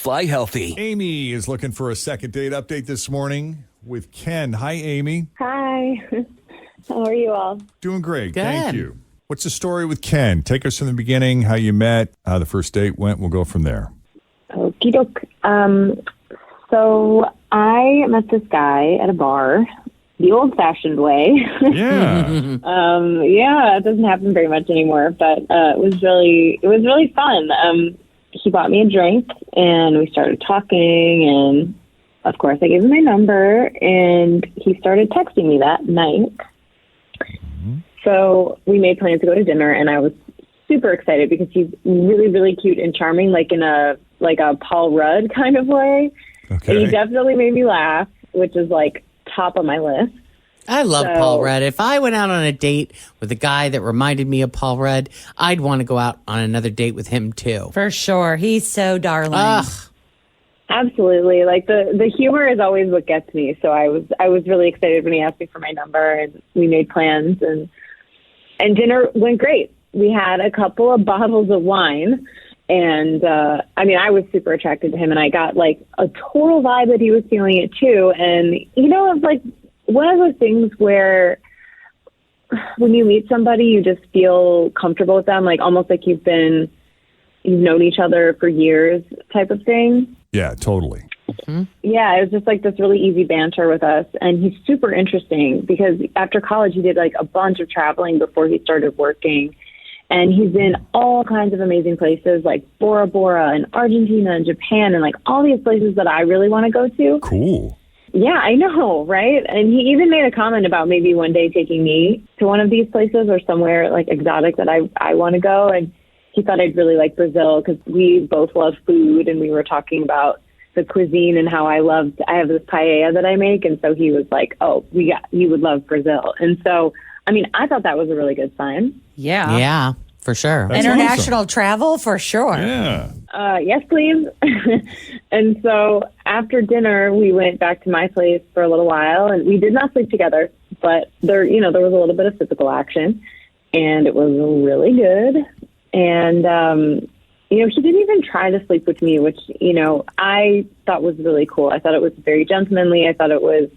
Fly healthy. Amy is looking for a second date update this morning with Ken. Hi, Amy. Hi. How are you all? Doing great. Good. Thank you. What's the story with Ken? Take us from the beginning, how you met, how the first date went. We'll go from there. Okie doke. So I met this guy at a bar, the old-fashioned way. Yeah. Yeah, it doesn't happen very much anymore, but it was really fun. He bought me a drink, and we started talking, and of course I gave him my number, and he started texting me that night. Mm-hmm. So we made plans to go to dinner, and I was super excited because he's really, really cute and charming, like in a Paul Rudd kind of way. Okay. And he definitely made me laugh, which is like top of my list. I love Paul Rudd. If I went out on a date with a guy that reminded me of Paul Rudd, I'd want to go out on another date with him too. For sure. He's so darling. Ugh. Absolutely. Like the humor is always what gets me. So I was really excited when he asked me for my number, and we made plans, and dinner went great. We had a couple of bottles of wine, and I was super attracted to him, and I got like a total vibe that he was feeling it too. And it's like one of those things where when you meet somebody, you just feel comfortable with them, like almost like you've known each other for years type of thing. Yeah, totally. Mm-hmm. Yeah, it was just like this really easy banter with us. And he's super interesting because after college, he did like a bunch of traveling before he started working. And he's in all kinds of amazing places like Bora Bora and Argentina and Japan and like all these places that I really want to go to. Cool. Yeah, I know, right? And he even made a comment about maybe one day taking me to one of these places or somewhere like exotic that I want to go. And he thought I'd really like Brazil because we both love food, and we were talking about the cuisine and how I have this paella that I make. And so he was like, oh, you would love Brazil. And so, I thought that was a really good sign. Yeah. Yeah, for sure. That's International awesome. travel, for sure. Yeah. Yes, please. And so after dinner, we went back to my place for a little while, and we did not sleep together, but there was a little bit of physical action, and it was really good. And, he didn't even try to sleep with me, which, I thought was really cool. I thought it was very gentlemanly. I thought it was,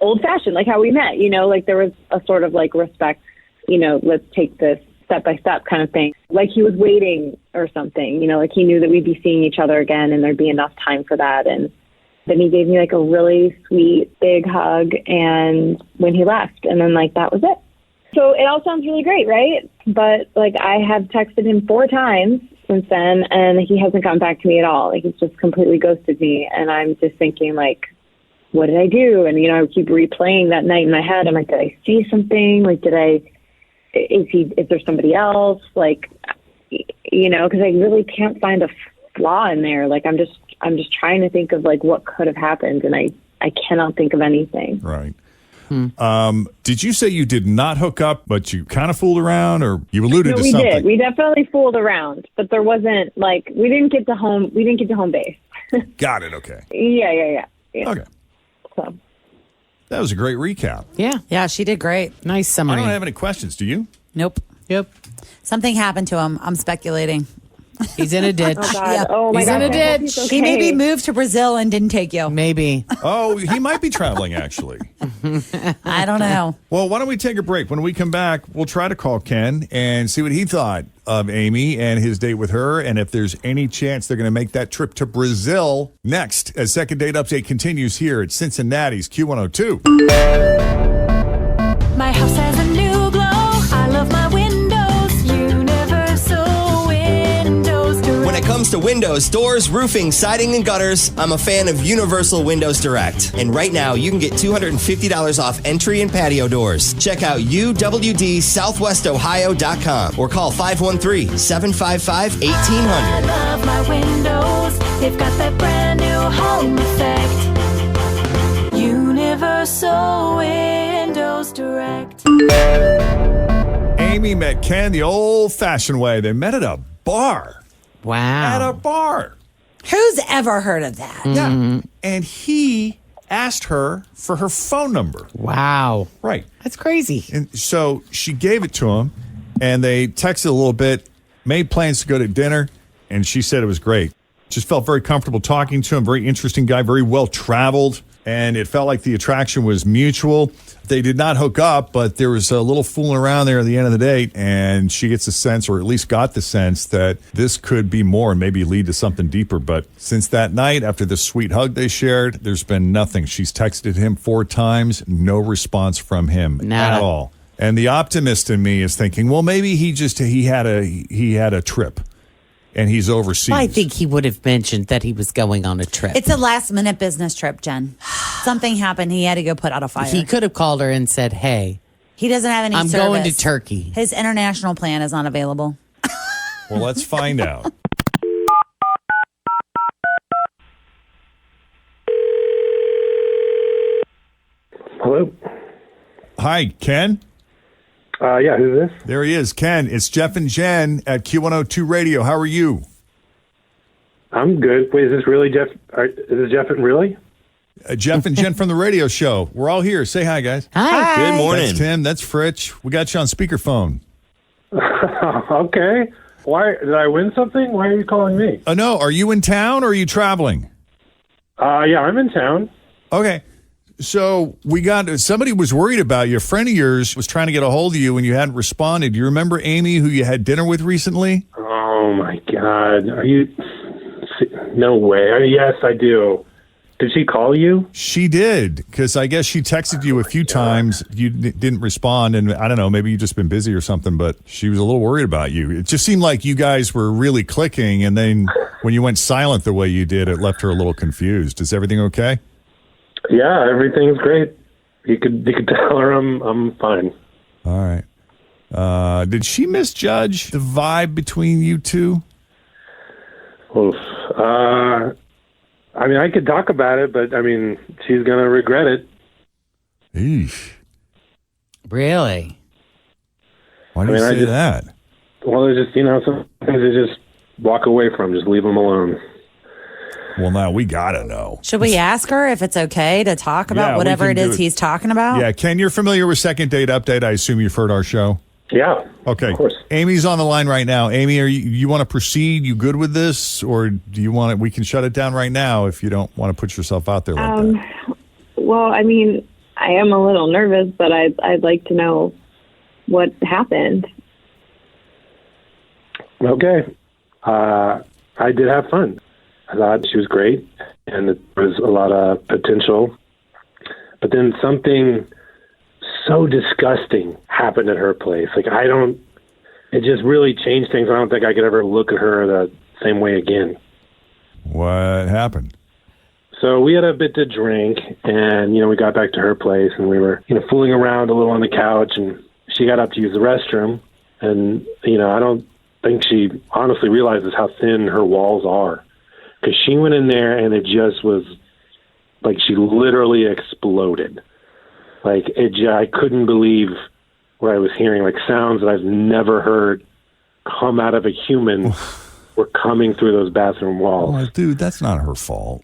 old fashioned, like how we met, like there was a sort of like respect, let's take this step by step kind of thing. Like he was waiting or something, like he knew that we'd be seeing each other again and there'd be enough time for that. And then he gave me like a really sweet big hug, and when he left, and then like that was it. So it all sounds really great, right? But like I have texted him 4 times since then, and he hasn't gotten back to me at all. Like he's just completely ghosted me, and I'm just thinking like, what did I do? And I keep replaying that night in my head. I'm like, did I see something? Like, is there somebody else? Like, because I really can't find a flaw in there. Like I'm just trying to think of like what could have happened, and I cannot think of anything. Right. Did you say you did not hook up, but you kind of fooled around, or you alluded to something? We did. We definitely fooled around, but there wasn't like we didn't get to home base. Got it. Okay. Yeah. Okay. So. That was a great recap. Yeah. Yeah, she did great. Nice I summary. don't have any questions. Do you? Nope. Yep. Something happened to him. I'm speculating. He's in a ditch. Oh, God. Yeah. Oh, my He's God. in a I hope ditch. he's okay. He maybe moved to Brazil and didn't take you. Maybe. Oh, he might be traveling, actually. I don't know. Well, why don't we take a break? When we come back, we'll try to call Ken and see what he thought of Amy and his date with her, and if there's any chance they're going to make that trip to Brazil next, as Second Date Update continues here at Cincinnati's Q102. My house has a new glow. I love my windows. Universal Windows Direct. When it comes to windows, doors, roofing, siding, and gutters, I'm a fan of Universal Windows Direct. And right now, you can get $250 off entry and patio doors. Check out uwdsouthwestohio.com or call 513-755-1800. I love my windows. They've got that brand new home effect. Universal Windows Direct. Amy met Ken the old-fashioned way. They met at a bar. Wow. At a bar. Who's ever heard of that? Yeah. And he asked her for her phone number. Wow. Right. That's crazy. And so she gave it to him, and they texted a little bit, made plans to go to dinner, and she said it was great. Just felt very comfortable talking to him. Very interesting guy, very well traveled. And it felt like the attraction was mutual. They did not hook up, but there was a little fooling around there at the end of the date. And she gets a sense, or at least got the sense, that this could be more and maybe lead to something deeper. But since that night, after the sweet hug they shared, there's been nothing. She's texted him 4 times, no response from him at all. And the optimist in me is thinking, well, maybe he had a trip. And he's overseas. I think he would have mentioned that he was going on a trip. It's a last-minute business trip, Jen. Something happened. He had to go put out a fire. He could have called her and said, hey, He doesn't have any I'm service. going to Turkey. His international plan is not available. Well, let's find out. Hello? Hi, Ken? Yeah, who's this? There he is. Ken, it's Jeff and Jen at Q102 Radio. How are you? I'm good. Wait, is this really Jeff? Is this Jeff and really? Jeff and Jen from the radio show. We're all here. Say hi, guys. Hi. Good morning. That's Tim. That's Fritch. We got you on speakerphone. Okay. Why did I win something? Why are you calling me? Oh, no. Are you in town or are you traveling? Yeah, I'm in town. Okay. So somebody was worried about you. A friend of yours was trying to get a hold of you and you hadn't responded. Do you remember Amy, who you had dinner with recently? Oh my God. Are you? No way. Yes, I do. Did she call you? She did, because I guess she texted you a few times. You didn't respond, and I don't know, maybe you've just been busy or something, but she was a little worried about you. It just seemed like you guys were really clicking, and then when you went silent the way you did, it left her a little confused. Is everything okay? Yeah, everything's great. You could tell her I'm fine. All right. Did she misjudge the vibe between you two? Oof. I mean, I could talk about it, but I mean, she's gonna regret it. Eesh. Really? Why do you say that? Well, there's just some things to just walk away from. Just leave them alone. Well, now we gotta know. Should we ask her if it's okay to talk about Yeah, we whatever can it do is it. he's talking about? Yeah, Ken, you're familiar with Second Date Update. I assume you've heard our show. Yeah. Okay. Of course. Amy's on the line right now. Amy, you want to proceed? You good with this, or do you want it? We can shut it down right now if you don't want to put yourself out there like that. Well, I mean, I am a little nervous, but I'd like to know what happened. Okay. I did have fun. I thought she was great, and there was a lot of potential. But then something so disgusting happened at her place. It just really changed things. I don't think I could ever look at her the same way again. What happened? So we had a bit to drink, and, we got back to her place, and we were, fooling around a little on the couch, and she got up to use the restroom, and, I don't think she honestly realizes how thin her walls are. Because she went in there, and it just was like she literally exploded. I couldn't believe what I was hearing, sounds that I've never heard come out of a human were coming through those bathroom walls. Oh, dude, that's not her fault.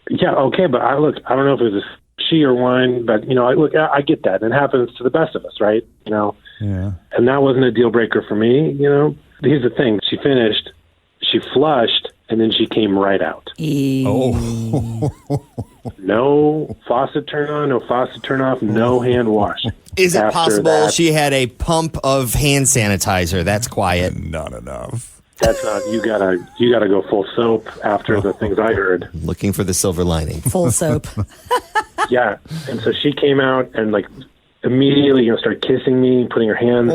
Yeah, okay, but I don't know if it was she or wine, but, I get that. It happens to the best of us, right? Yeah. And that wasn't a deal breaker for me, Here's the thing. She finished, she flushed, and then she came right out. Oh. No faucet turn on, no faucet turn off, no hand wash. Is it After possible that- she had a pump of hand sanitizer? That's quiet. Not enough. That's not, you gotta go full soap after the things I heard. Looking for the silver lining. Full soap. Yeah. And so she came out and immediately, started kissing me, putting her hands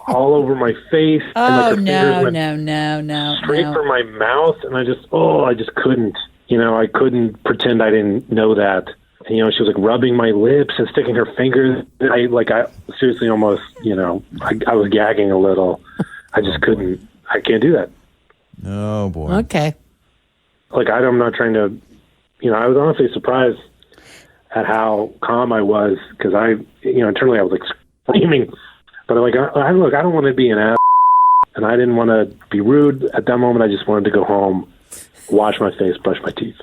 all over my face. Oh, and, no, her fingers no. straight for my mouth. And I just couldn't, I couldn't pretend I didn't know that. And, she was rubbing my lips and sticking her fingers. I seriously almost, I was gagging a little. I just couldn't. I can't do that. Oh, boy. Okay. I'm not trying to, I was honestly surprised at how calm I was because internally I was screaming, but I don't want to be an ass, and I didn't want to be rude at that moment. I just wanted to go home, wash my face, brush my teeth.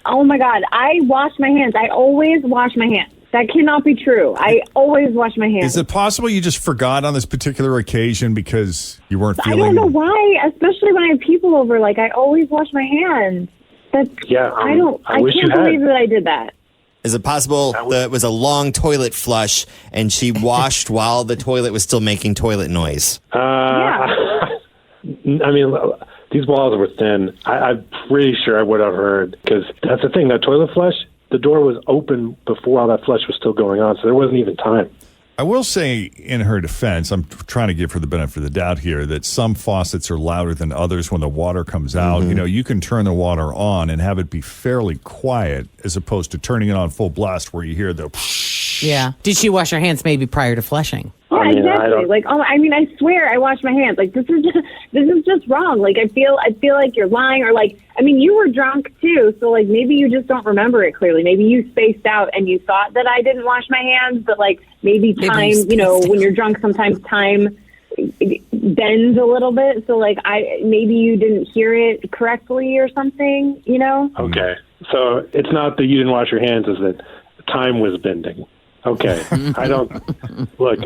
Oh my God, I wash my hands. I always wash my hands. That cannot be true. I always wash my hands. Is it possible you just forgot on this particular occasion because you weren't I feeling? don't know why, especially when I have people over. Like, I always wash my hands. That's I wish you can't had. believe that I did that. Is it possible that it was a long toilet flush and she washed while the toilet was still making toilet noise? Yeah. I mean, these walls were thin. I'm pretty sure I would have heard, because that's the thing. That toilet flush, the door was open before all that flush was still going on, so there wasn't even time. I will say, in her defense, I'm trying to give her the benefit of the doubt here, that some faucets are louder than others when the water comes out. You know, you can turn the water on and have it be fairly quiet as opposed to turning it on full blast where you hear the... Yeah. Did she wash her hands maybe prior to flushing? Yeah, I mean, exactly. Like, I swear I wash my hands. Like, this is just wrong. Like, I feel like you're lying, or like, you were drunk too, so like maybe you just don't remember it clearly. Maybe you spaced out and you thought that I didn't wash my hands, but like maybe time, when you're drunk, sometimes time bends a little bit. So like maybe you didn't hear it correctly or something, Okay. So it's not that you didn't wash your hands, it's that time was bending. Okay. I don't look,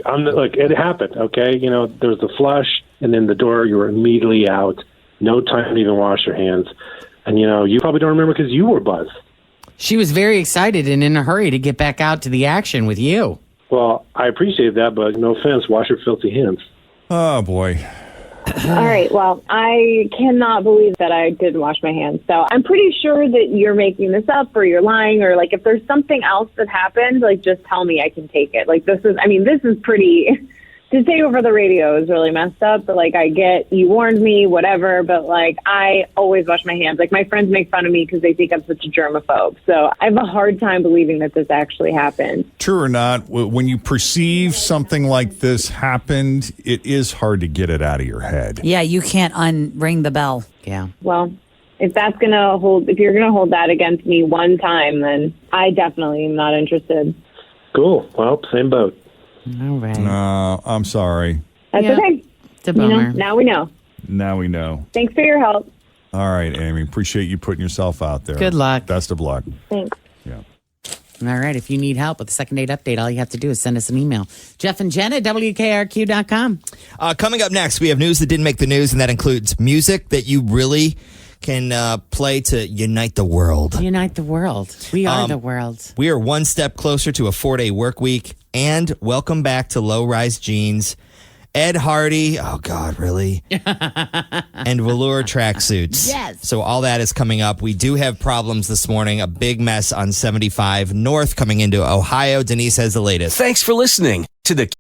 it happened. Okay. There was the flush and then the door, you were immediately out. No time to even wash your hands. And you probably don't remember because you were buzzed. She was very excited and in a hurry to get back out to the action with you. Well, I appreciate that, but no offense, wash your filthy hands. Oh, boy. All right. Well, I cannot believe that I didn't wash my hands. So I'm pretty sure that you're making this up or you're lying, or like if there's something else that happened, like just tell me, I can take it. Like this is pretty, to say over the radio is really messed up, but like I get you warned me, whatever, but like I always wash my hands. Like my friends make fun of me because they think I'm such a germaphobe. So I have a hard time believing that this actually happened. True or not, when you perceive something like this happened, it is hard to get it out of your head. Yeah, you can't unring the bell. Yeah. Well, if you're going to hold that against me one time, then I definitely am not interested. Cool. Well, same boat. All right. No, I'm sorry. That's okay. It's a bummer. Now we know. Now we know. Thanks for your help. All right, Amy. Appreciate you putting yourself out there. Good luck. Best of luck. Thanks. Yeah. All right. If you need help with the second date update, all you have to do is send us an email. Jeff and Jenn at WKRQ.com. Coming up next, we have news that didn't make the news, and that includes music that you really can play to unite the world. Unite the world. We are the world. We are one step closer to a 4-day work week, and welcome back to low-rise jeans, Ed Hardy, oh God, really? And velour tracksuits. Yes. So all that is coming up. We do have problems this morning, a big mess on 75 North coming into Ohio. Denise has the latest. Thanks for listening to the